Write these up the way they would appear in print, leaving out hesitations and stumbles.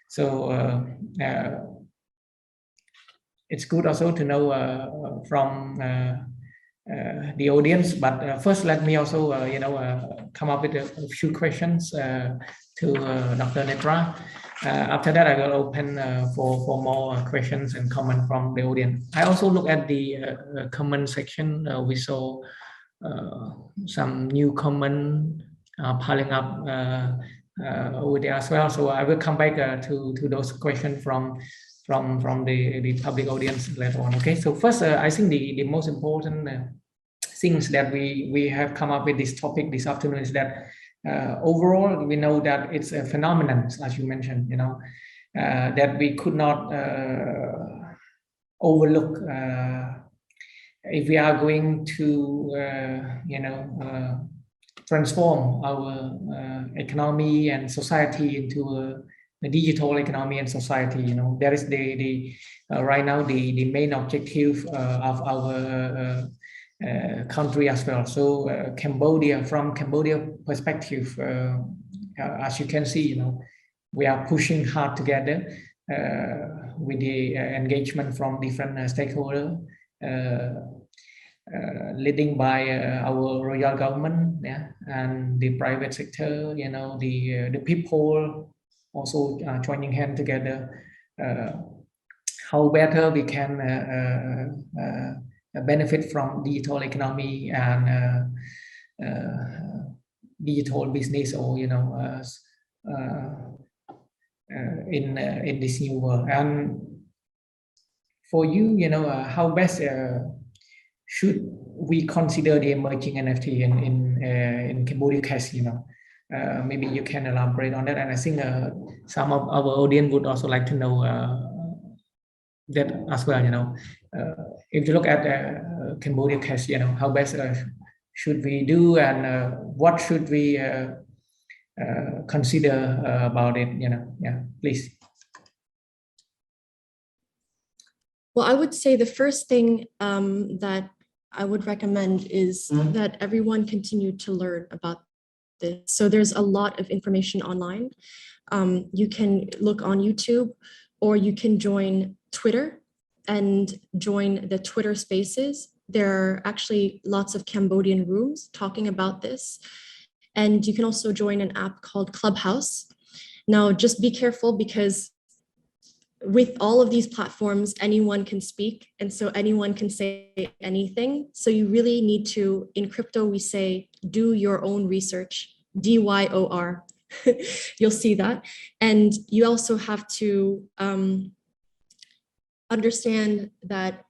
So it's good also to know from the audience, but first let me also come up with a few questions to Dr. Netra. After that, I will open for more questions and comments from the audience. I also look at the comment section. We saw some new comment piling up over there as well. So I will come back to those questions from the public audience later on. Okay. So first, I think the most important things that we have come up with this topic this afternoon is that overall we know that it's a phenomenon, as you mentioned, that we could not overlook if we are going to transform our economy and society into a digital economy and society. That is the right now the main objective of our country as well. So Cambodia, from Cambodia perspective, as you can see, we are pushing hard together with the engagement from different stakeholders, leading by our royal government, and the private sector, the people also joining hands together. How better we can benefit from digital economy and digital business, or in this new world. And for you, how best should we consider the emerging NFT in Cambodia case? Maybe you can elaborate on that. And I think some of our audience would also like to know that as well. If you look at Cambodia case, how best should we do, and what should we consider about it? Please. Well, I would say the first thing that I would recommend is that everyone continue to learn about this. So there's a lot of information online. You can look on YouTube, or you can join Twitter and join the Twitter spaces. There are actually lots of Cambodian rooms talking about this. And you can also join an app called Clubhouse. Now, just be careful, because with all of these platforms, anyone can speak, and so anyone can say anything. So you really need to, in crypto, we say, do your own research, DYOR. You'll see that. And you also have to understand that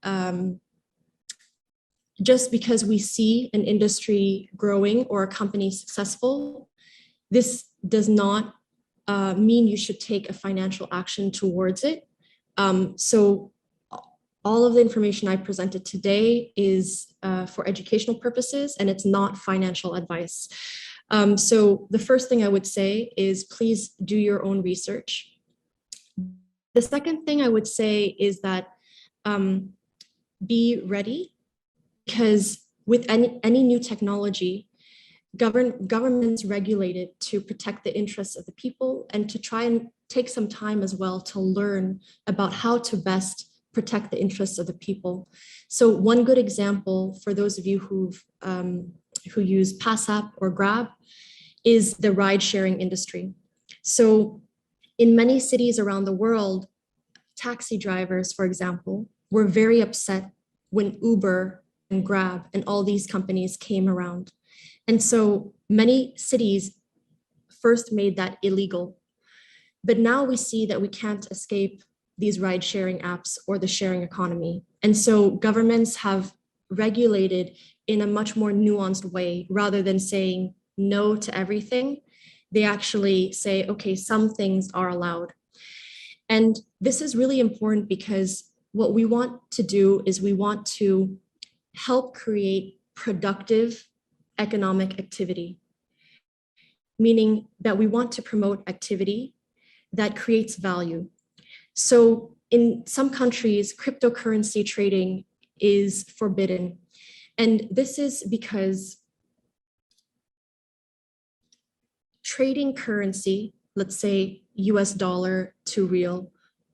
just because we see an industry growing or a company successful, this does not mean you should take a financial action towards it. So all of the information I presented today is for educational purposes, and it's not financial advice. So the first thing I would say is please do your own research. The second thing I would say is that be ready, because with any new technology, governments regulate it to protect the interests of the people, and to try and take some time as well to learn about how to best protect the interests of the people. So one good example for those of you who use PassApp or Grab is the ride-sharing industry. So in many cities around the world, taxi drivers, for example, were very upset when Uber and Grab and all these companies came around. And so many cities first made that illegal. But now we see that we can't escape these ride-sharing apps or the sharing economy. And so governments have regulated in a much more nuanced way. Rather than saying no to everything, they actually say, okay, some things are allowed. And this is really important, because what we want to do is we want to help create productive economic activity, meaning that we want to promote activity that creates value. So in some countries, cryptocurrency trading is forbidden. And this is because trading currency, let's say US dollar to real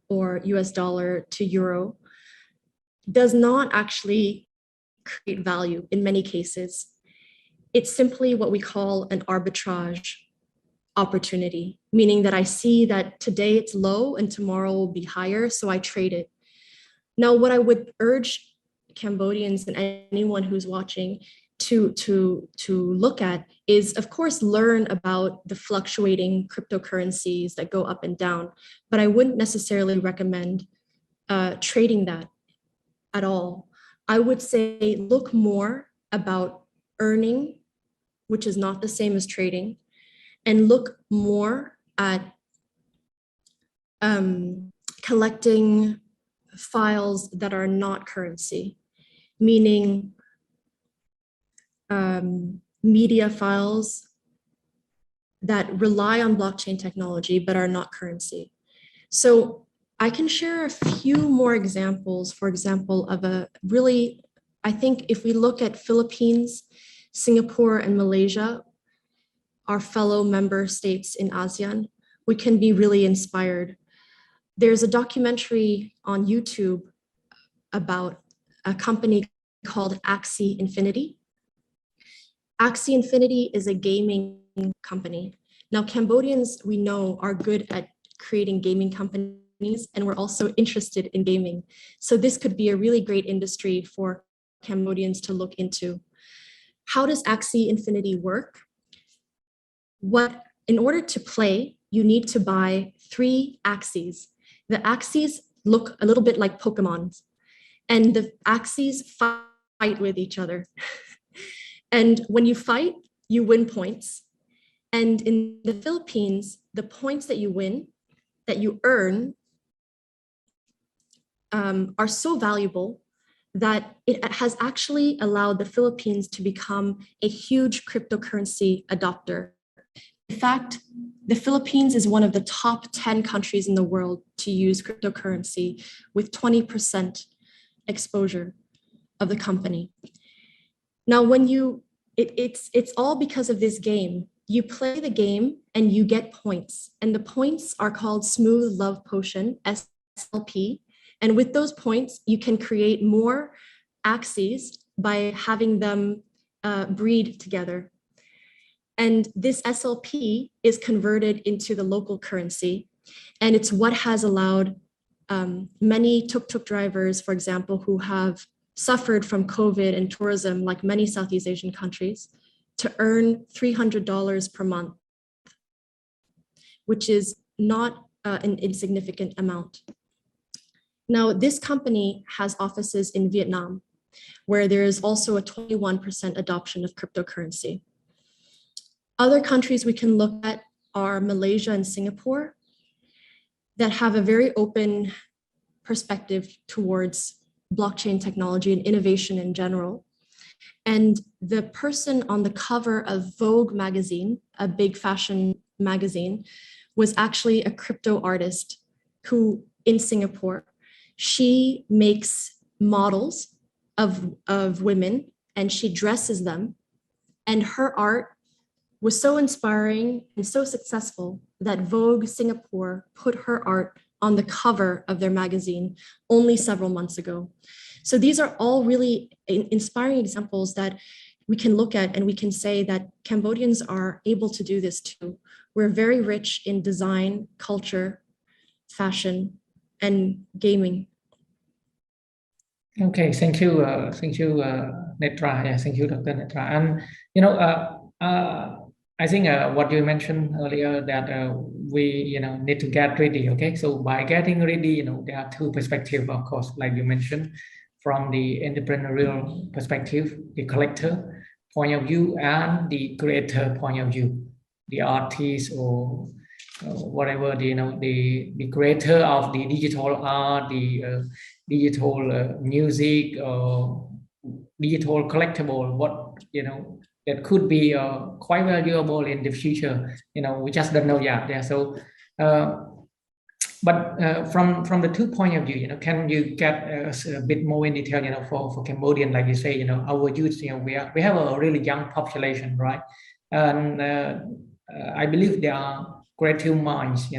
or US dollar to euro does not actually create value in many cases. It's simply what we call an arbitrage opportunity, meaning that I see that today it's low and tomorrow will be higher, so I trade it. Now, what I would urge Cambodians and anyone who's watching to look at is, of course, learn about the fluctuating cryptocurrencies that go up and down, but I wouldn't necessarily recommend trading that at all. I would say look more about earning, which is not the same as trading, and look more at collecting files that are not currency, meaning media files that rely on blockchain technology but are not currency. So I can share a few more examples, for example, of a really, I think if we look at Philippines, Singapore, and Malaysia, our fellow member states in ASEAN, we can be really inspired. There's a documentary on YouTube about a company called Axie Infinity. Axie Infinity is a gaming company. Now, Cambodians, we know, are good at creating gaming companies, and we're also interested in gaming. So this could be a really great industry for Cambodians to look into. How does Axie Infinity work? In order to play, you need to buy 3 Axies. The Axies look a little bit like Pokemon, and the Axies fight with each other. And when you fight, you win points. And in the Philippines, the points that you win, that you earn, are so valuable that it has actually allowed the Philippines to become a huge cryptocurrency adopter. In fact, the Philippines is one of the top 10 countries in the world to use cryptocurrency, with 20% exposure of the company. Now, when it's all because of this game. You play the game and you get points, and the points are called Smooth Love Potion, SLP. And with those points, you can create more Axies by having them breed together. And this SLP is converted into the local currency. And it's what has allowed many tuk-tuk drivers, for example, who have suffered from COVID and tourism, like many Southeast Asian countries, to earn $300 per month, which is not an insignificant amount. Now, this company has offices in Vietnam, where there is also a 21% adoption of cryptocurrency. Other countries we can look at are Malaysia and Singapore, that have a very open perspective towards blockchain technology and innovation in general. And the person on the cover of Vogue magazine, a big fashion magazine, was actually a crypto artist who, in Singapore, she makes models of women and she dresses them. And her art was so inspiring and so successful that Vogue Singapore put her art on the cover of their magazine only several months ago. So these are all really inspiring examples that we can look at, and we can say that Cambodians are able to do this too. We're very rich in design, culture, fashion, and gaming. Okay, thank you, Netra. Yeah, thank you, Dr. Netra. And I think what you mentioned earlier, that we need to get ready. Okay, so by getting ready, there are 2 perspectives, of course, like you mentioned, from the entrepreneurial perspective, the collector point of view, and the creator point of view, the artist or whatever, the creator of the digital art, the digital music, or digital collectible, what that could be quite valuable in the future. We just don't know yet. Yeah. So, but from the 2 point of view, can you get a bit more in detail, for Cambodian, like you say, our youth, we have a really young population, right? And I believe there are creative minds,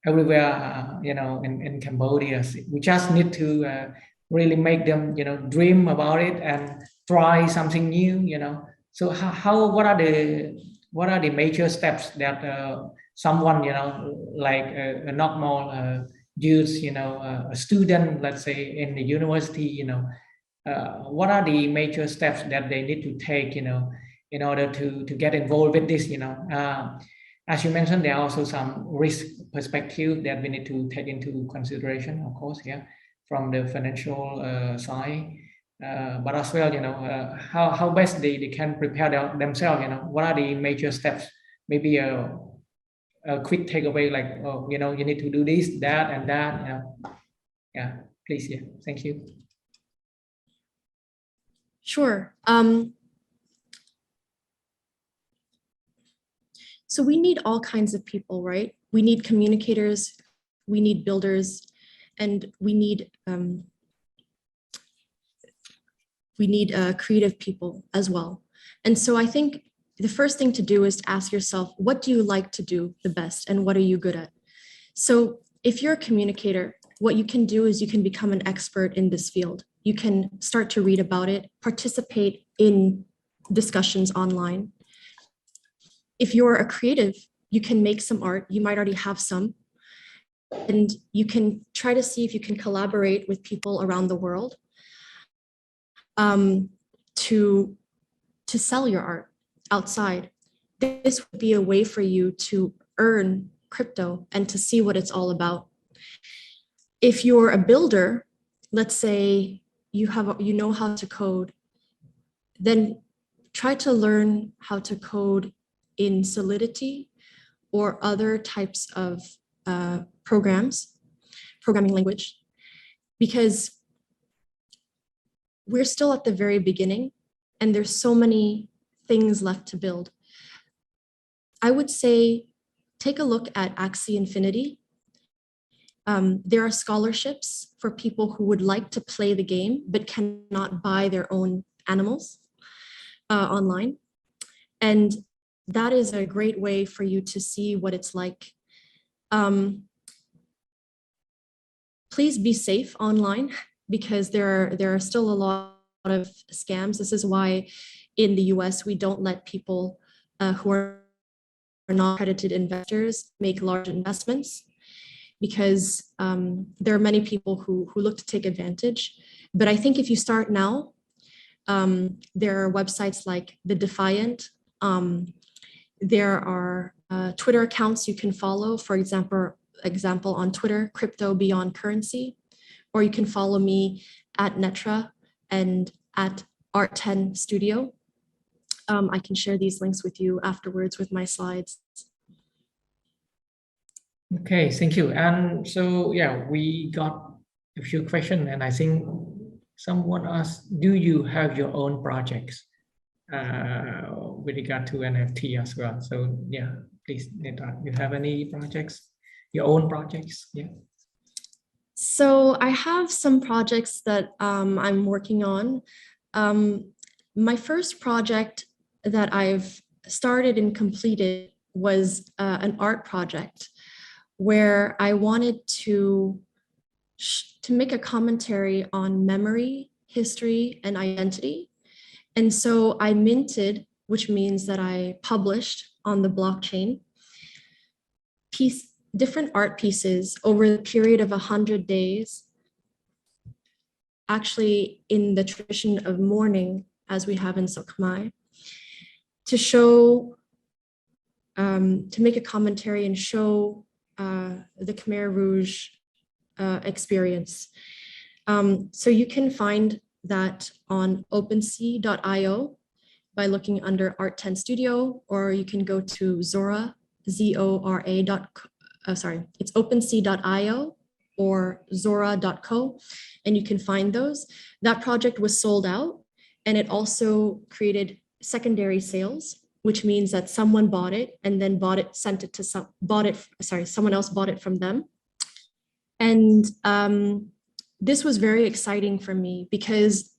everywhere, in Cambodia. We just need to really make them, dream about it and try something new. So what are the major steps that someone, like a normal youth, a student, let's say in the university, what are the major steps that they need to take, in order to get involved with this, as you mentioned, there are also some risk perspective that we need to take into consideration, of course, from the financial side, but as well, how best they can prepare themselves, what are the major steps, maybe a quick takeaway, like, you need to do this, that, and that, please, thank you. Sure. So we need all kinds of people, right? We need communicators, we need builders, and we need creative people as well. And so I think the first thing to do is to ask yourself, what do you like to do the best and what are you good at? So if you're a communicator, what you can do is you can become an expert in this field. You can start to read about it, participate in discussions online. If you're a creative, you can make some art. You might already have some. And you can try to see if you can collaborate with people around the world to sell your art outside. This would be a way for you to earn crypto and to see what it's all about. If you're a builder, let's say you know how to code, then try to learn how to code in Solidity or other types of programming language, because we're still at the very beginning and there's so many things left to build. I would say, take a look at Axie Infinity. There are scholarships for people who would like to play the game but cannot buy their own animals online. And that is a great way for you to see what it's like. Please be safe online, because there are still a lot of scams. This is why in the US, we don't let people who are not accredited investors make large investments, because there are many people who look to take advantage. But I think if you start now, there are websites like The Defiant. There are Twitter accounts you can follow, for example on Twitter, Crypto Beyond Currency, or you can follow me at Netra and at Art10 Studio. I can share these links with you afterwards with my slides. Okay, thank you. And so, we got a few questions, and I think someone asked, do you have your own projects with regard to NFT as well? So please, Netra, you have any projects, your own projects? So I have some projects that I'm working on. My first project that I've started and completed was an art project where I wanted to make a commentary on memory, history, and identity. And so I minted, which means that I published on the blockchain, different art pieces over the period of 100 days, actually in the tradition of mourning, as we have in Khmer, to show, to make a commentary and show the Khmer Rouge experience. So you can find that on OpenSea.io by looking under Art10 Studio, or you can go to Zora, Zora. It's OpenSea.io or Zora.co, and you can find those. That project was sold out, and it also created secondary sales, which means that someone bought it and then someone else bought it from them. And this was very exciting for me because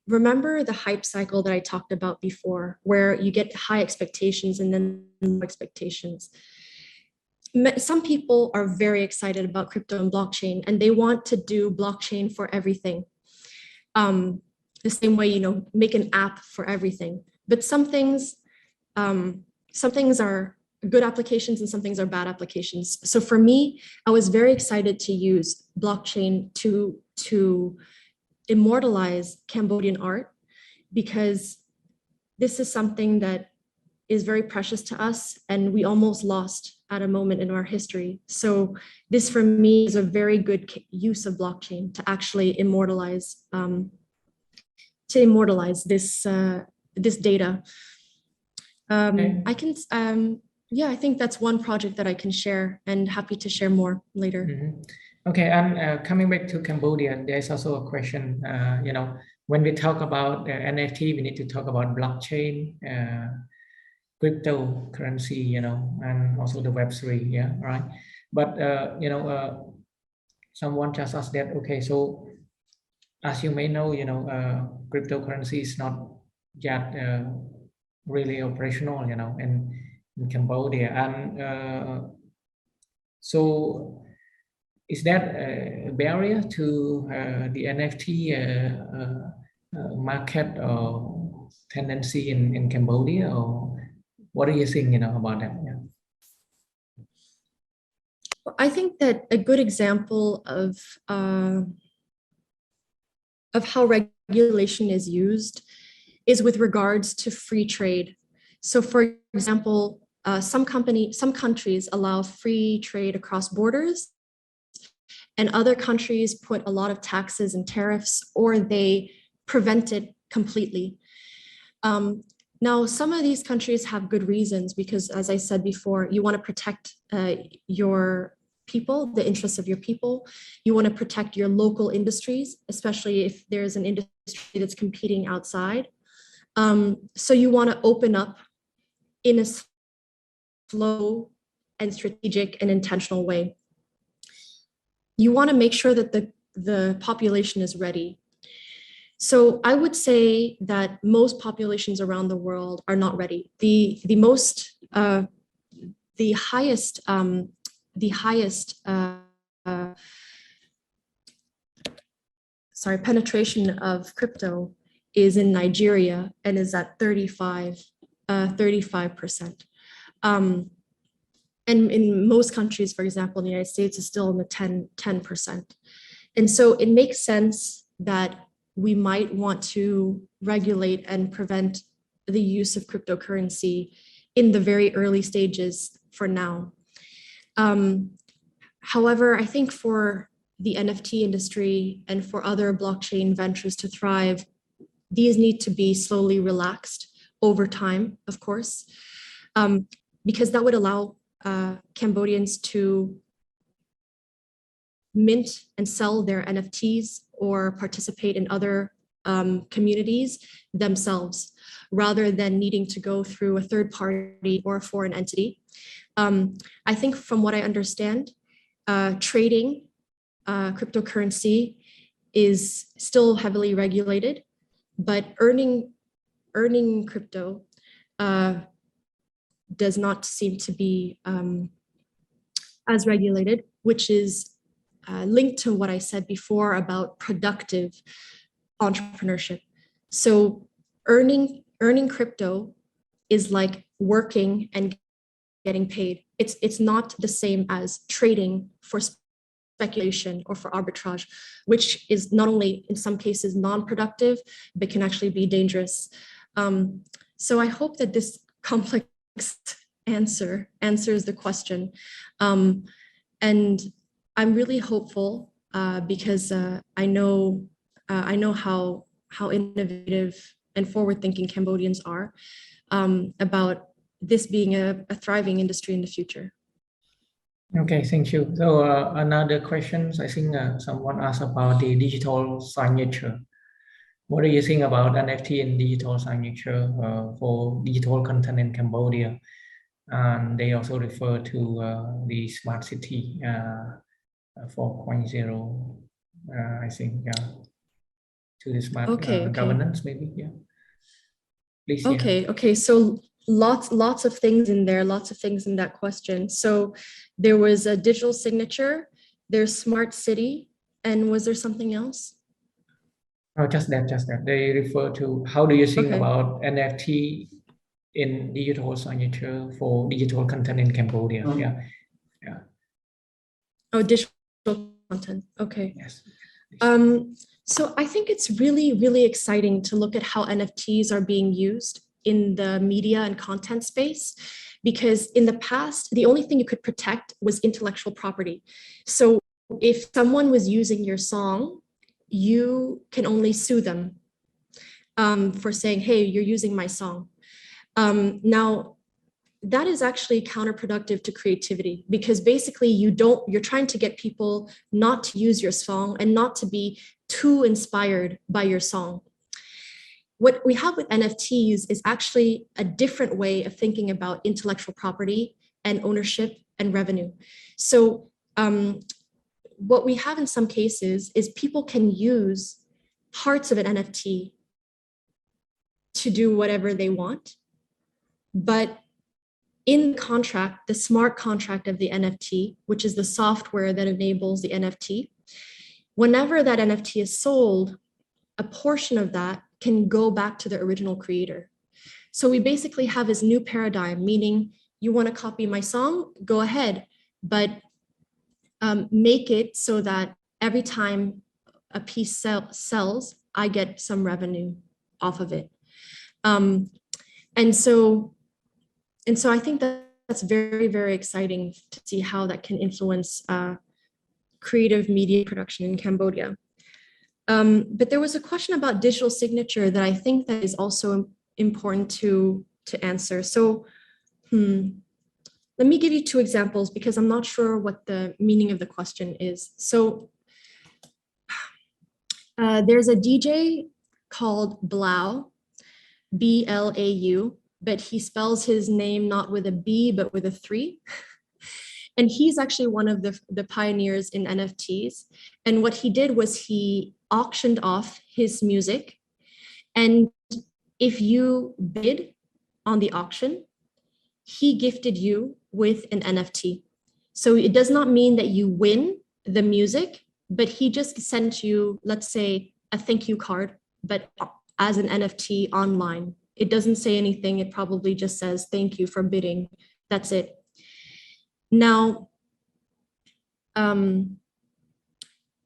remember the hype cycle that I talked about before, where you get high expectations and then low expectations. Some people are very excited about crypto and blockchain, and they want to do blockchain for everything. The same way, make an app for everything. But some things are good applications and some things are bad applications. So for me, I was very excited to use blockchain to immortalize Cambodian art, because this is something that is very precious to us and we almost lost at a moment in our history. So this for me is a very good use of blockchain to actually immortalize this data. Okay. I think that's one project that I can share, and happy to share more later. Okay, and coming back to Cambodia, there's also a question, when we talk about NFT, we need to talk about blockchain, cryptocurrency, and also the Web3, yeah, right? But, someone just asked that, okay, so as you may know, cryptocurrency is not yet really operational, in Cambodia. And so is that a barrier to the NFT market or tendency in Cambodia, or what do you think, about that? Yeah. I think that a good example of how regulation is used is with regards to free trade. So for example, some countries allow free trade across borders, and other countries put a lot of taxes and tariffs, or they prevent it completely. Now, some of these countries have good reasons, because as I said before, you want to protect your people, the interests of your people. You want to protect your local industries, especially if there's an industry that's competing outside. So you want to open up in a slow and strategic and intentional way. You want to make sure that the population is ready. So I would say that most populations around the world are not ready. The highest penetration of crypto is in Nigeria and is at 35%. And in most countries, for example, in the United States, is still in the 10%. And so it makes sense that we might want to regulate and prevent the use of cryptocurrency in the very early stages for now. However, I think for the NFT industry and for other blockchain ventures to thrive, these need to be slowly relaxed over time, of course, because that would allow Cambodians to mint and sell their NFTs or participate in other communities themselves, rather than needing to go through a third party or a foreign entity. I think from what I understand, trading cryptocurrency is still heavily regulated, but earning crypto does not seem to be as regulated, which is linked to what I said before about productive entrepreneurship. So earning crypto is like working and getting paid. It's not the same as trading for speculation or for arbitrage, which is not only in some cases non-productive, but can actually be dangerous. So I hope that this complex answers the question. And I'm really hopeful because I know how innovative and forward-thinking Cambodians are about this being a thriving industry in the future. Okay, thank you. So another question, I think someone asked about the digital signature. What do you think about NFT and digital signature for digital content in Cambodia? And they also refer to the smart city 4.0, I think, yeah, the smart Okay. governance, maybe. Yeah. Please. Yeah. Okay. So lots of things in there, lots of things in that question. So there was a digital signature, there's smart city, and was there something else? Oh, just that. They refer to how do you think Okay. about NFT in digital signature for digital content in Cambodia? Yeah. Oh, digital content. Okay. Yes. So I think it's really exciting to look at how NFTs are being used in the media and content space, because in the past, the only thing you could protect was intellectual property. So if someone was using your song, you can only sue them for saying, hey, you're using my song. Now, that is actually counterproductive to creativity, because basically you're trying to get people not to use your song and not to be too inspired by your song. What we have with NFTs is actually a different way of thinking about intellectual property and ownership and revenue. So what we have in some cases is people can use parts of an NFT to do whatever they want, but in the contract, the smart contract of the NFT, which is the software that enables the NFT, whenever that NFT is sold, a portion of that can go back to the original creator. So we basically have this new paradigm, meaning you want to copy my song, go ahead, but make it so that every time a piece sells, I get some revenue off of it. And so I think that's very exciting to see how that can influence creative media production in Cambodia. But there was a question about digital signature that I think that is also important to answer. So let me give you two examples, because I'm not sure what the meaning of the question is. So there's a DJ called Blau, B-L-A-U, but he spells his name not with a B, but with a 3. And he's actually one of the pioneers in NFTs. And what he did was he auctioned off his music. And if you bid on the auction, he gifted you with an NFT. So it does not mean that you win the music, but he just sent you, let's say, a thank you card, but as an NFT online. It doesn't say anything. It probably just says, thank you for bidding. That's it. Now,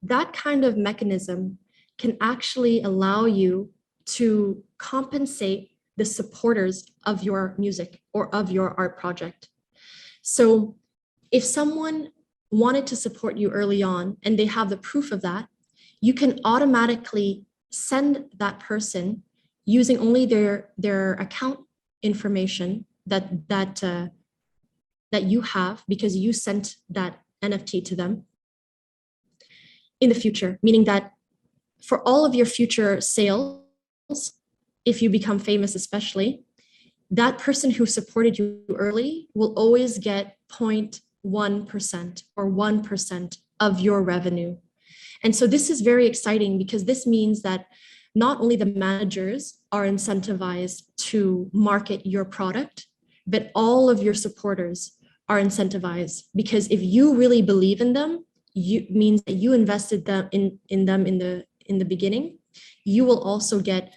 that kind of mechanism can actually allow you to compensate the supporters of your music or of your art project. So if someone wanted to support you early on and they have the proof of that, you can automatically send that person using only their account information that you have, because you sent that NFT to them in the future, meaning that for all of your future sales, if you become famous especially, that person who supported you early will always get 0.1% or 1% of your revenue. And so this is very exciting, because this means that not only the managers are incentivized to market your product, but all of your supporters are incentivized, because if you really believe in them, means that you invested them in them in the beginning, you will also get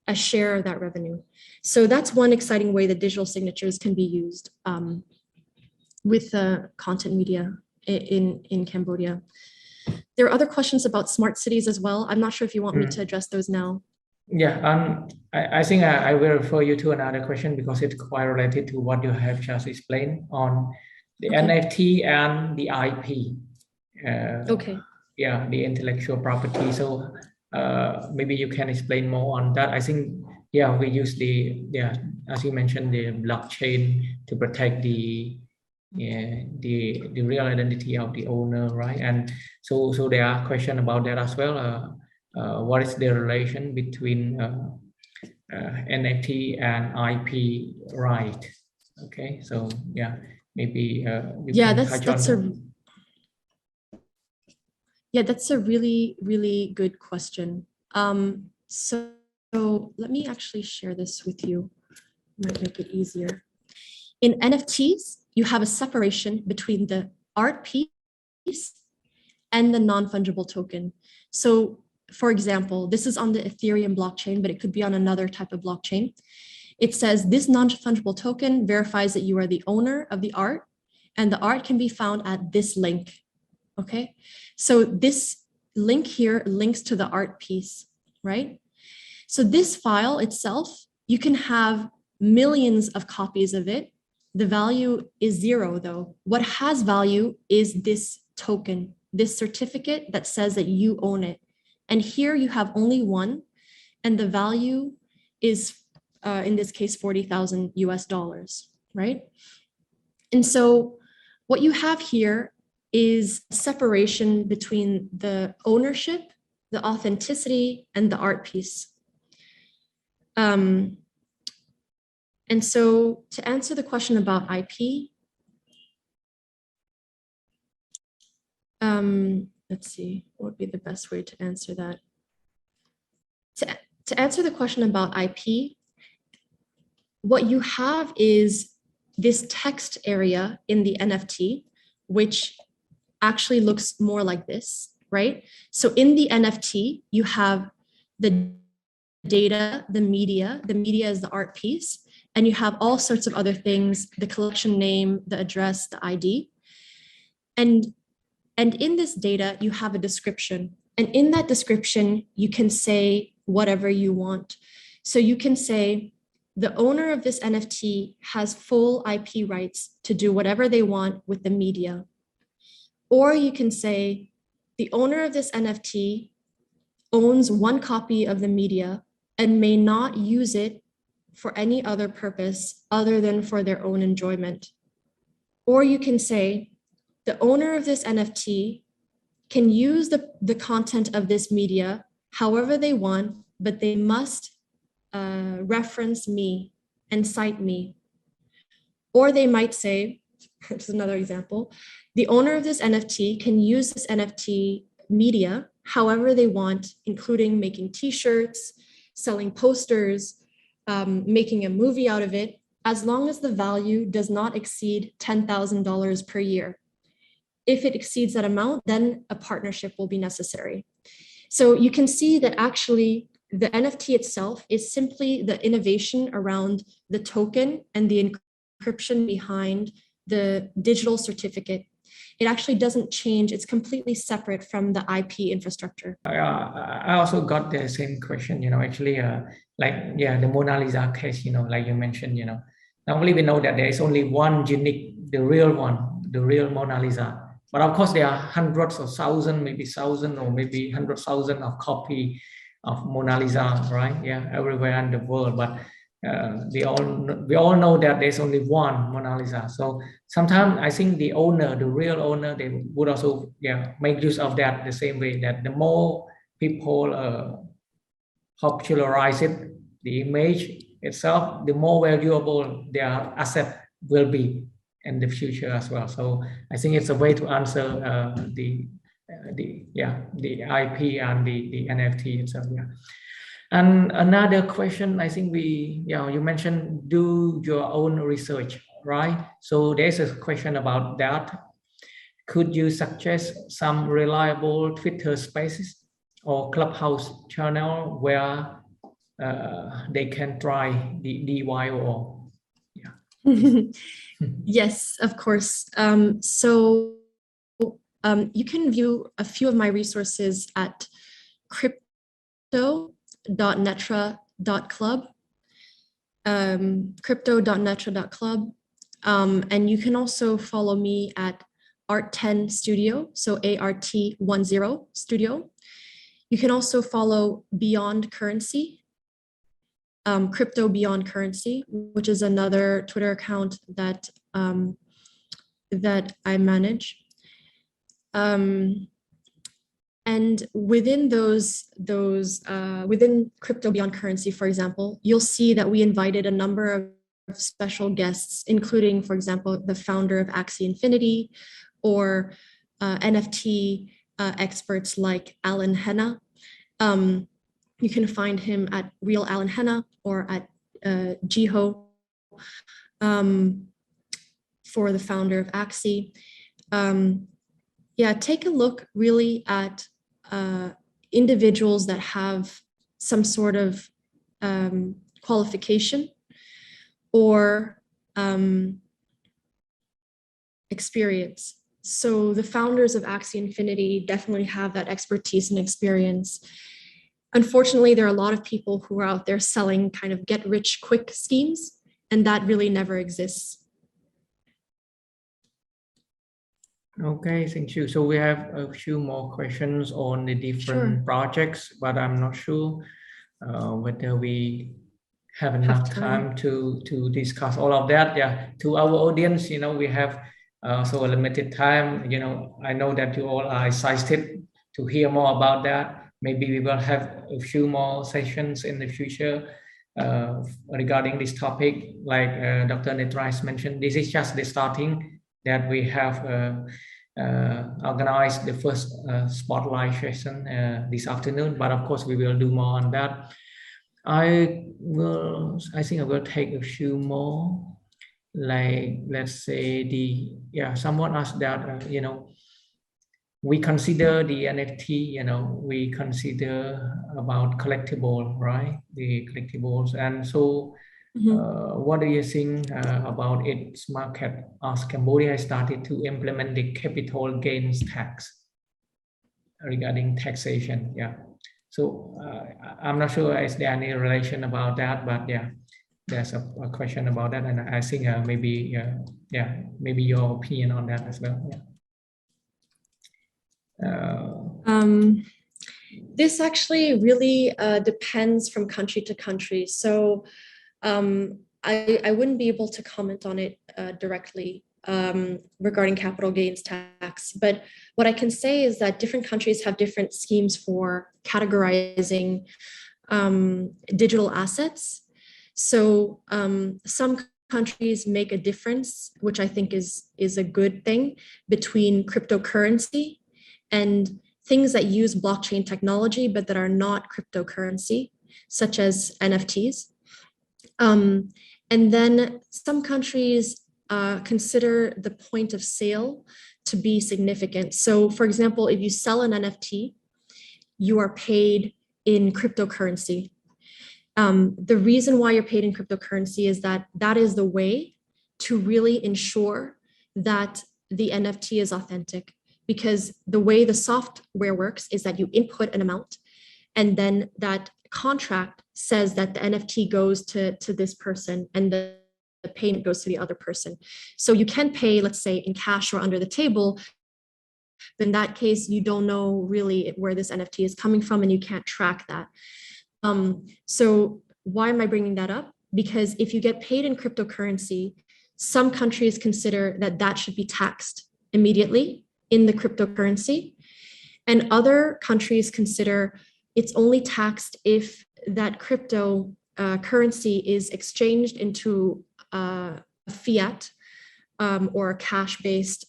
a share of that revenue. So that's one exciting way that digital signatures can be used with content media in Cambodia. There are other questions about smart cities as well. I'm not sure if you want me to address those now. Yeah, I think I will refer you to another question, because it's quite related to what you have just explained on the NFT and the IP. Okay. Yeah, the intellectual property. So maybe you can explain more on that. I think, yeah, we use as you mentioned, the blockchain to protect the real identity of the owner, right? And so there are questions about that as well. What is the relation between NFT and IP right? Okay, so yeah, maybe that's a really good question. So let me actually share this with you. Might make it easier. In NFTs, you have a separation between the art piece and the non-fungible token. So for example, this is on the Ethereum blockchain, but it could be on another type of blockchain. It says this non-fungible token verifies that you are the owner of the art, and the art can be found at this link. Okay, so this link here links to the art piece, right? So this file itself, you can have millions of copies of it. The value is 0 though. What has value is this token, this certificate that says that you own it. And here you have only one, and the value is, in this case, $40,000 US, right? And so what you have here is separation between the ownership, the authenticity, and the art piece. And so to answer the question about IP, let's see, what would be the best way to answer that? To answer the question about IP, what you have is this text area in the NFT, which actually looks more like this, right? So in the NFT, you have the data, the media is the art piece, and you have all sorts of other things, the collection name, the address, the ID. And in this data, you have a description. And in that description, you can say whatever you want. So you can say, the owner of this NFT has full IP rights to do whatever they want with the media. Or you can say, the owner of this NFT owns one copy of the media and may not use it for any other purpose other than for their own enjoyment. Or you can say, the owner of this NFT can use the content of this media however they want, but they must reference me and cite me. Or they might say, this is another example, the owner of this NFT can use this NFT media however they want, including making t-shirts, selling posters, making a movie out of it, as long as the value does not exceed $10,000 per year. If it exceeds that amount, then a partnership will be necessary. So you can see that actually the NFT itself is simply the innovation around the token and the encryption behind the digital certificate. It actually doesn't change. It's completely separate from the IP infrastructure. I also got the same question, actually, the Mona Lisa case, like you mentioned, normally we know that there is only one unique, the real one, the real Mona Lisa. But of course, there are hundreds of thousands, maybe thousand or maybe 100,000 of copy of Mona Lisa, right? Yeah, everywhere in the world. But we all know that there's only one Mona Lisa. So sometimes I think the owner, the real owner, they would also make use of that the same way, that the more people popularize it, the image itself, the more valuable their asset will be in the future as well. So I think it's a way to answer the IP and the NFT itself. Yeah. And another question, I think you mentioned do your own research, right? So there's a question about that. Could you suggest some reliable Twitter spaces or Clubhouse channel where they can try the DYOR? Yeah. Yes, of course. So you can view a few of my resources at crypto.netra.club, crypto.netra.club. And you can also follow me at Art10 Studio, so ART10 Studio. You can also follow Beyond Currency, Crypto Beyond Currency, which is another Twitter account that that I manage. And within within Crypto Beyond Currency, for example, you'll see that we invited a number of special guests, including, for example, the founder of Axie Infinity or NFT experts like Alan Henna. You can find him at Real Alan Henna or at Jiho for the founder of Axie. Yeah, take a look really at individuals that have some sort of qualification or experience. So the founders of Axie Infinity definitely have that expertise and experience. Unfortunately, there are a lot of people who are out there selling kind of get rich quick schemes, and that really never exists. Okay, thank you. So we have a few more questions on the different projects, but I'm not sure whether we have enough time to discuss all of that. Yeah, to our audience, we have so a limited time. I know that you all are excited to hear more about that. Maybe we will have a few more sessions in the future regarding this topic. Like Dr. Netrais mentioned, this is just the starting that we have organized the first spotlight session this afternoon, but of course we will do more on that. I think I will take a few more, like let's say someone asked that we consider the NFT, we consider about collectible, right? The collectibles. And so what do you think about its market as Cambodia started to implement the capital gains tax regarding taxation? Yeah. So I'm not sure is there any relation about that, but yeah, there's a question about that. And I think maybe your opinion on that as well. Yeah. This actually really depends from country to country. So I wouldn't be able to comment on it directly regarding capital gains tax. But what I can say is that different countries have different schemes for categorizing digital assets. So some countries make a difference, which I think is a good thing, between cryptocurrency and things that use blockchain technology, but that are not cryptocurrency, such as NFTs. And then some countries consider the point of sale to be significant. So for example, if you sell an NFT, you are paid in cryptocurrency. The reason why you're paid in cryptocurrency is that is the way to really ensure that the NFT is authentic. Because the way the software works is that you input an amount, and then that contract says that the NFT goes to this person and the payment goes to the other person. So you can pay, let's say, in cash or under the table. In that case, you don't know really where this NFT is coming from and you can't track that. So why am I bringing that up? Because if you get paid in cryptocurrency, some countries consider that should be taxed immediately in the cryptocurrency, and other countries consider it's only taxed if that crypto currency is exchanged into a fiat or a cash-based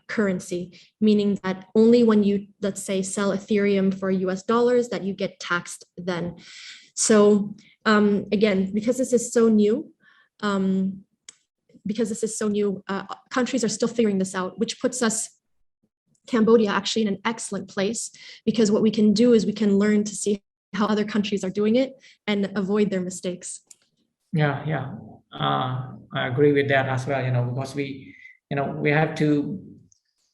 currency, meaning that only when you, let's say, sell Ethereum for US dollars that you get taxed then. So again, because this is so new, countries are still figuring this out, which puts us, Cambodia, actually in an excellent place, because what we can do is we can learn to see how other countries are doing it and avoid their mistakes. Yeah. I agree with that as well, because we have to,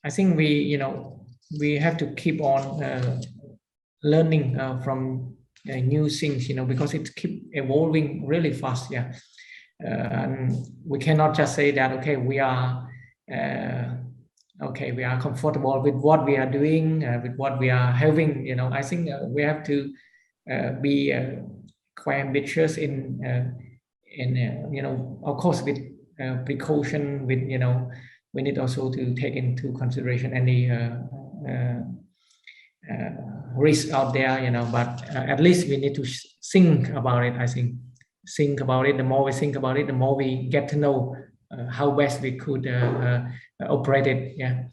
I think we have to keep on learning from new things, because it keeps evolving really fast. Yeah. And we cannot just say that, okay, we are comfortable with what we are doing, with what we are having. I think we have to be quite ambitious in of course, with precaution, with we need also to take into consideration any risk out there, but at least we need to think about it. I think about it. The more we think about it, the more we get to know how best we could operate it. Yeah.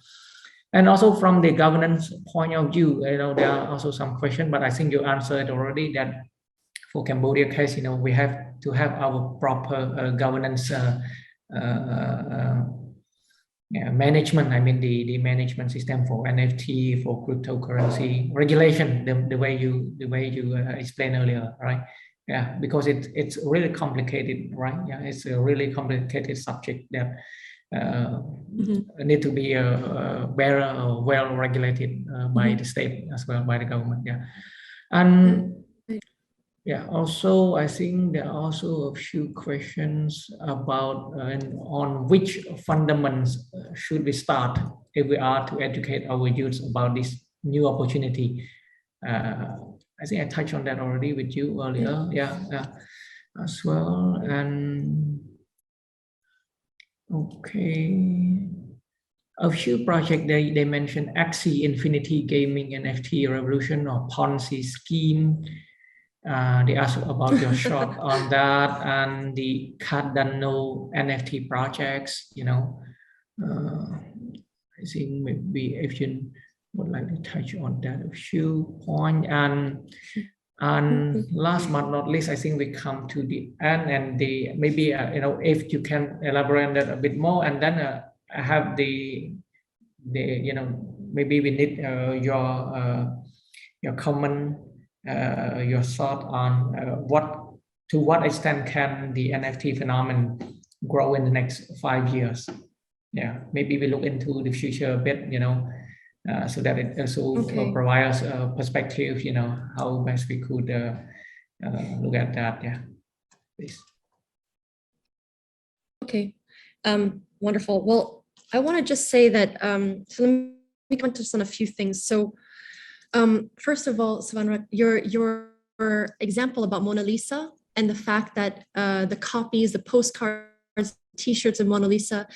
And also from the governance point of view, there are also some questions, but I think you answered already that for Cambodia case, we have to have our proper governance management. I mean the management system for NFT, for cryptocurrency regulation, the way you explained earlier, right? Yeah, because it's really complicated, right? Yeah, it's a really complicated subject that need to be better, well regulated by the state as well, by the government. Yeah, and yeah, also I think there are also a few questions about on which fundamentals should we start if we are to educate our youth about this new opportunity. I think I touched on that already with you earlier. Yeah, as well. And okay, a few projects they mentioned Axie Infinity Gaming NFT Revolution or Ponzi scheme. They asked about your shot on that and the Cardano NFT projects. I think maybe if you would like to touch on that a few points. And last but not least, I think we come to the end, and maybe if you can elaborate on that a bit more, and then I have the maybe we need your comment, your thought on to what extent can the NFT phenomenon grow in the next 5 years. Yeah, maybe we look into the future a bit, so that it also provides a perspective, how best we could look at that. Yeah, please. Okay, wonderful. Well, I want to just say that, so let me comment just on a few things. So first of all, Savanra, your example about Mona Lisa and the fact that the copies, the postcards, T-shirts of Mona Lisa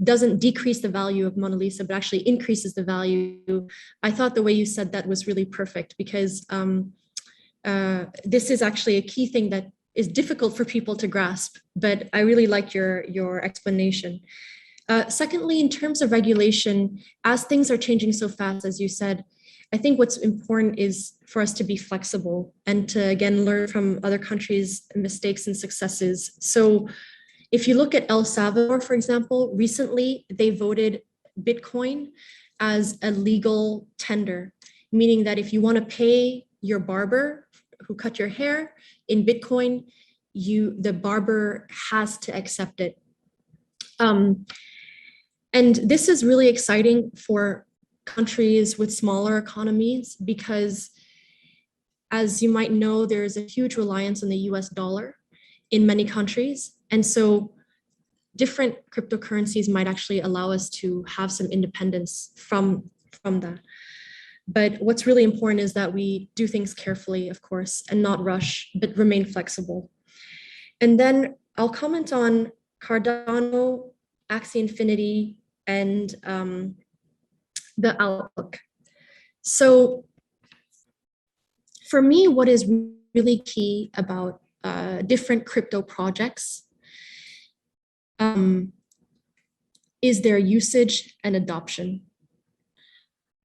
doesn't decrease the value of Mona Lisa, but actually increases the value. I thought the way you said that was really perfect, because this is actually a key thing that is difficult for people to grasp, but I really like your explanation. Secondly, in terms of regulation, as things are changing so fast, as you said, I think what's important is for us to be flexible and to, again, learn from other countries' mistakes and successes. So if you look at El Salvador, for example, recently they voted Bitcoin as a legal tender, meaning that if you want to pay your barber who cut your hair in Bitcoin, the barber has to accept it. And this is really exciting for countries with smaller economies, because as you might know, there's a huge reliance on the US dollar in many countries. And so different cryptocurrencies might actually allow us to have some independence from that. But what's really important is that we do things carefully, of course, and not rush, but remain flexible. And then I'll comment on Cardano, Axie Infinity, and the outlook. So for me, what is really key about different crypto projects is their usage and adoption.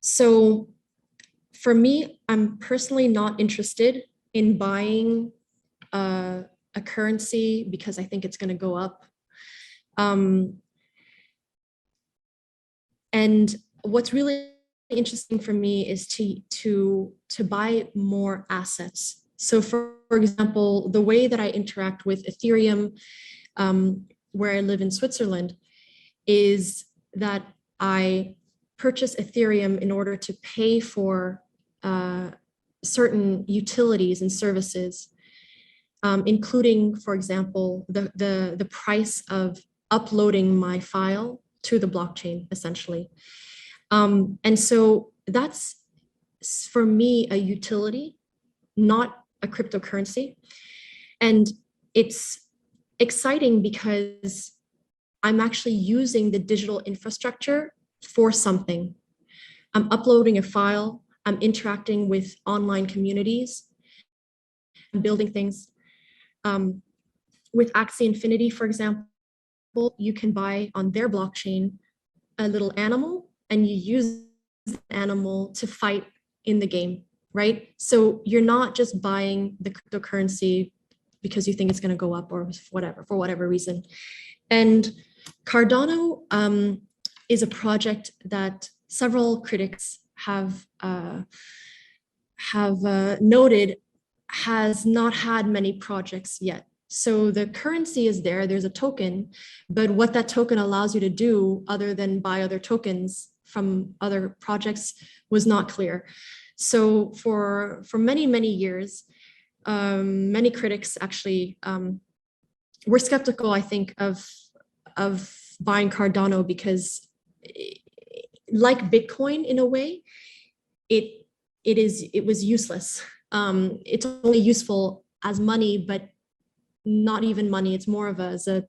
So for me, I'm personally not interested in buying a currency because I think it's going to go up. And what's really interesting for me is to buy more assets. So for example, the way that I interact with Ethereum, where I live in Switzerland, is that I purchase Ethereum in order to pay for certain utilities and services, including, for example, the price of uploading my file to the blockchain, essentially. And so that's, for me, a utility, not a cryptocurrency. And it's exciting because I'm actually using the digital infrastructure for something. I'm uploading a file, I'm interacting with online communities, I'm building things. With Axie Infinity, for example, you can buy on their blockchain a little animal and you use an animal to fight in the game, right? So you're not just buying the cryptocurrency because you think it's going to go up or whatever, for whatever reason. And Cardano is a project that several critics have noted has not had many projects yet. So the currency is there, there's a token, but what that token allows you to do other than buy other tokens from other projects was not clear. So for many, many years, many critics actually were skeptical, I think, of buying Cardano because like Bitcoin in a way, it was useless. It's only useful as money, but not even money. It's more of as a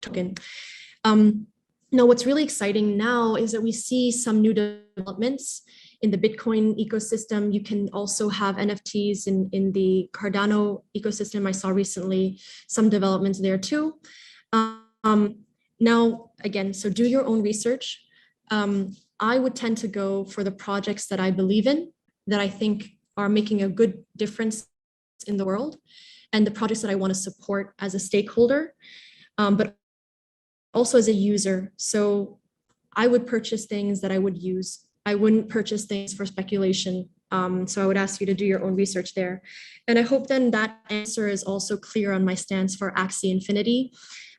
token. Now, what's really exciting now is that we see some new developments in the Bitcoin ecosystem. You can also have NFTs in the Cardano ecosystem. I saw recently some developments there too. Now, again, so do your own research. I would tend to go for the projects that I believe in, that I think are making a good difference in the world, and the projects that I want to support as a stakeholder, but also as a user. So I would purchase things that I would use. I wouldn't purchase things for speculation. So I would ask you to do your own research there. And I hope then that answer is also clear on my stance for Axie Infinity.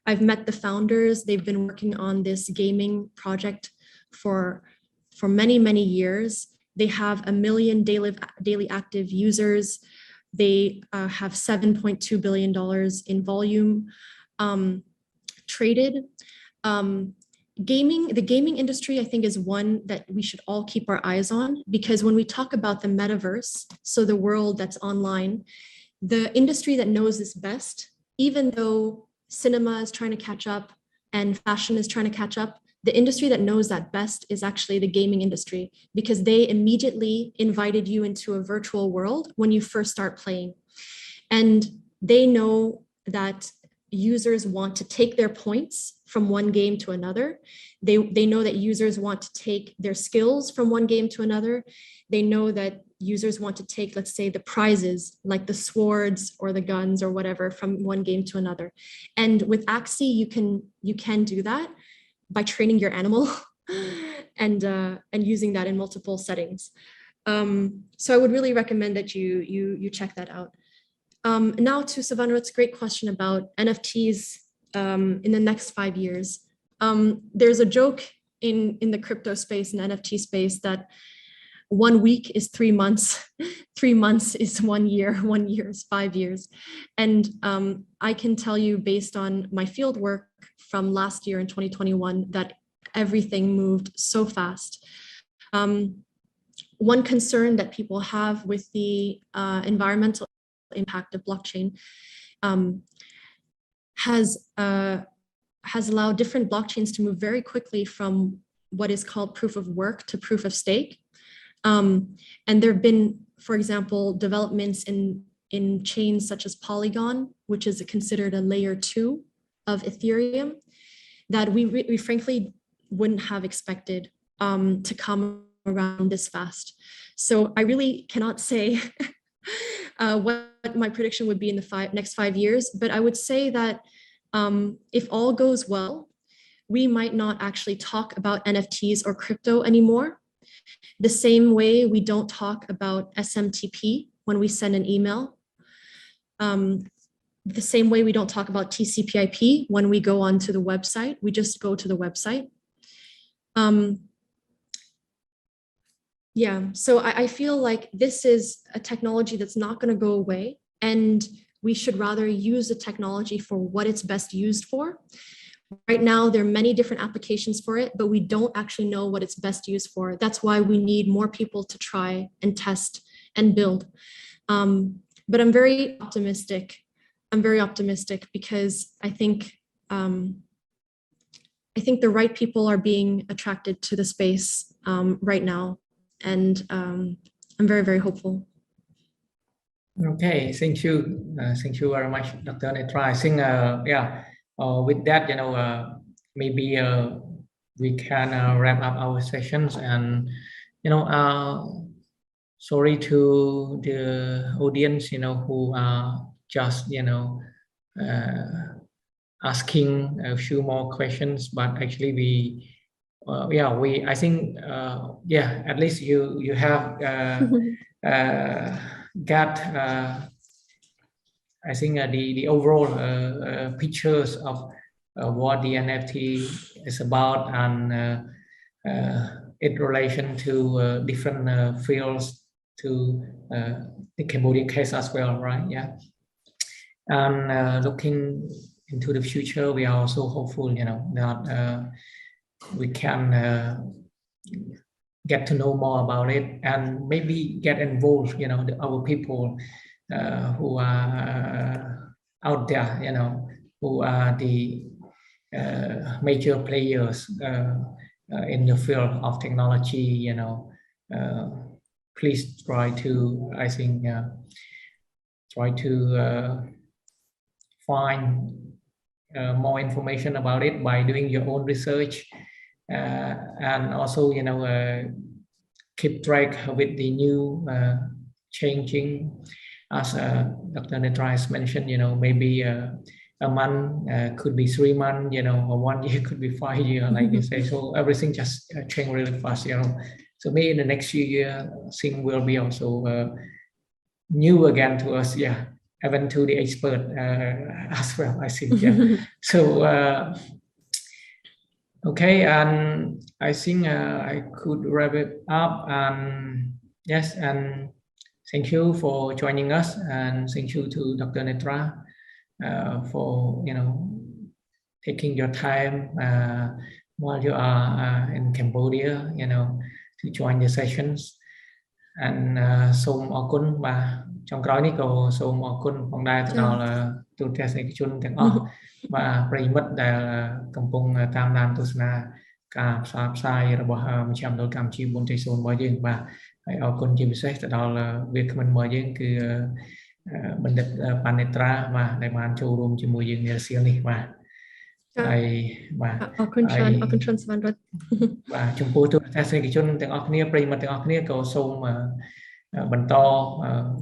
I've met the founders. They've been working on this gaming project for many, many years. They have 1 million daily active users. They have $7.2 billion in volume traded. The gaming industry, I think, is one that we should all keep our eyes on, because when we talk about the metaverse, so the world that's online, the industry that knows this best, even though cinema is trying to catch up and fashion is trying to catch up, the industry that knows that best is actually the gaming industry, because they immediately invited you into a virtual world when you first start playing. And they know that users want to take their points from one game to another. They know that users want to take their skills from one game to another. They know that users want to take, let's say, the prizes, like the swords or the guns or whatever, from one game to another. And with Axie, you can do that by training your animal and using that in multiple settings. So I would really recommend that you check that out. Now to Savanroot's great question about NFTs in the next 5 years. There's a joke in the crypto space and NFT space that 1 week is 3 months, 3 months is 1 year, 1 year is 5 years. And I can tell you, based on my field work from last year in 2021, that everything moved so fast. One concern that people have with the environmental impact of blockchain has allowed different blockchains to move very quickly from what is called proof of work to proof of stake. And there have been, for example, developments in chains such as Polygon, which is considered a layer 2 of Ethereum, that we frankly wouldn't have expected to come around this fast. So I really cannot say what my prediction would be in the next 5 years, but I would say that if all goes well, we might not actually talk about NFTs or crypto anymore. The same way we don't talk about SMTP when we send an email. The same way we don't talk about TCP/IP when we go onto the website. We just go to the website. Yeah, so I feel like this is a technology that's not going to go away, and we should rather use the technology for what it's best used for. Right now, there are many different applications for it, but we don't actually know what it's best used for. That's why we need more people to try and test and build. But I'm very optimistic. I'm very optimistic because I think the right people are being attracted to the space right now. And I'm very, very hopeful. Okay, thank you. Thank you very much, Dr. Netra. I think, with that, maybe we can wrap up our sessions, and sorry to the audience, who are just, asking a few more questions, but actually I think, at least you have got, I think the overall pictures of what the NFT is about and in relation to different fields to the Cambodian case as well, right? Yeah. And looking into the future, we are also hopeful, that we can get to know more about it and maybe get involved, our people who are out there, who are the major players in the field of technology, please try to, I think, try to find more information about it by doing your own research, and also, keep track with the new changing, as Dr. Netra has mentioned, maybe a month could be 3 months, or 1 year could be 5 years, like they say. So everything just change really fast, So maybe in the next few years, things will be also new again to us, even to the expert as well, I think. So okay, and I think I could wrap it up. And yes, and thank you for joining us, and thank you to Dr. Netra for taking your time while you are in Cambodia, to join the sessions. And សូមអរគុណបាទចុងក្រោយនេះក៏សូមអរគុណផងដែរទៅដល់ទូទាំងសាសនិកជនទាំងអស់បាទប្រិយមិត្តដែលកំពុងតាមដានទស្សនាការផ្សព្វផ្សាយរបស់មជ្ឈមណ្ឌលកម្ពុជា 4.0 របស់យើងបាទហើយអរគុណជាពិសេសទៅដល់វាគ្មិនរបស់យើងគឺបណ្ឌិតប៉ានេត្រាបាទដែលបានចូលរួមជាមួយយើងនៅសៀលនេះបាទហើយបាទអរគុណច្រើនស្វានរត់បាទចំពោះទូទាំងសាសនិកជនទាំងអស់គ្នាប្រិយមិត្តទាំងអស់គ្នាក៏សូមបន្ត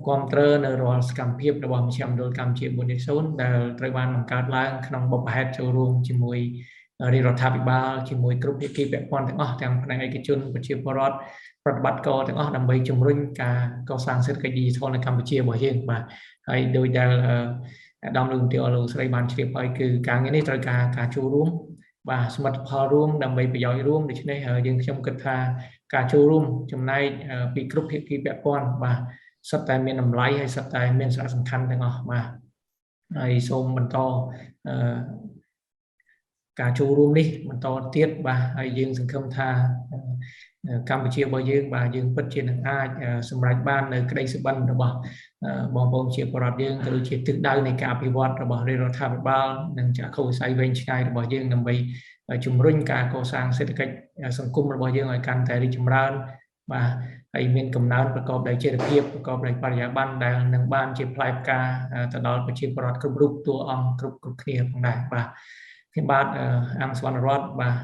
គាំទ្រនៅរាល់សកម្មភាពរបស់មជ្ឈមណ្ឌលកម្ពុជា 4.0 ដែលត្រូវបានបង្កើតឡើងក្នុងបុព្វហេតុចូលរួមជាមួយរាជរដ្ឋាភិបាលជាមួយគ្រប់ភាគីពាក់ព័ន្ធទាំងអស់ទាំងផ្នែកឯកជនប្រជាពលរដ្ឋប្រតិបត្តិការទាំងអស់ដើម្បីជំរុញការកសាងសេដ្ឋកិច្ច digital នៅកម្ពុជារបស់យើងបាទហើយដោយដែលដំណើរទីលោកស្រីបានជ្រាបហើយគឺការងារនេះត្រូវការចូលរួមបាទសមិទ្ធផលរួមដើម្បីប្រយោជន៍រួមដូច្នេះយើងខ្ញុំគិតថាការចូលរួមចំណែកពីគ្រប់ភាគីពាក់ព័ន្ធបាទសុទ្ធតែមានតម្លៃហើយសុទ្ធតែមានសារៈសំខាន់ទាំងអស់បាទហើយសូមបន្តការចូលរួមនេះបន្តទៀតបាទហើយយើងសង្ឃឹមថាកម្ពុជារបស់យើងបាទយើងពិតជានឹងអាចសម្រេចបាននៅក្តីសុបិនរបស់បងប្អូនជាពលរដ្ឋយើងក៏ដូចជាទិសដៅនៃការអភិវឌ្ឍរបស់រាជរដ្ឋាភិបាលនិងចក្ខុវិស័យវែងឆ្ងាយរបស់យើងដើម្បីជំរុញការកសាងសេដ្ឋកិច្ចសង្គមរបស់យើងឲ្យកាន់តែរីកចម្រើនបាទហើយមានកំណើនប្រកបដោយចីរភាពប្រកបដោយបរិយាបន្នដែលនឹងបានជាផ្លែផ្កាទៅដល់ប្រជាពលរដ្ឋគ្រប់រូបតួអង្គគ្រប់គ្នាផងដែរបាទខ្ញុំបាទអង្គសវណ្ណរតន៍បាទ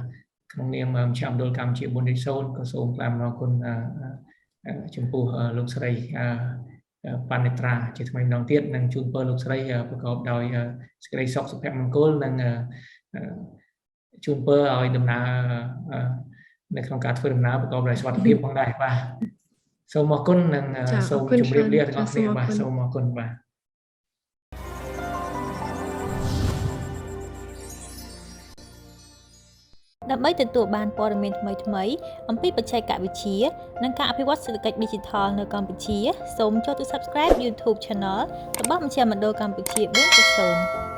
ក្នុងនាមមជ្ឈមណ្ឌលកម្ពុជា 4.0 ក៏សូមថ្លែងអំណរគុណចំពោះលោកស្រីប៉ានេត្រាជាថ្មីម្ដងទៀតនិងជូនពរលោកស្រីប្រកបដោយសេចក្តីសុខសុភមង្គលនិងជូនពរឲ្យដំណើរនៅក្នុងការធ្វើដំណើរប្រកបដោយសុវត្ថិភាពផងដែរបាទសូមអរគុណនិងសូមជម្រាបលាទាំងអស់គ្នាបាទសូមអរគុណបាទដើម្បីទទួលបានព័ត៌មានថ្មីៗអំពីបច្ចេកវិទ្យានិងការអភិវឌ្ឍសេដ្ឋកិច្ច Digital នៅកម្ពុជាសូមចូលទៅ Subscribe YouTube Channel របស់មជ្ឈមណ្ឌលកម្ពុជា 4.0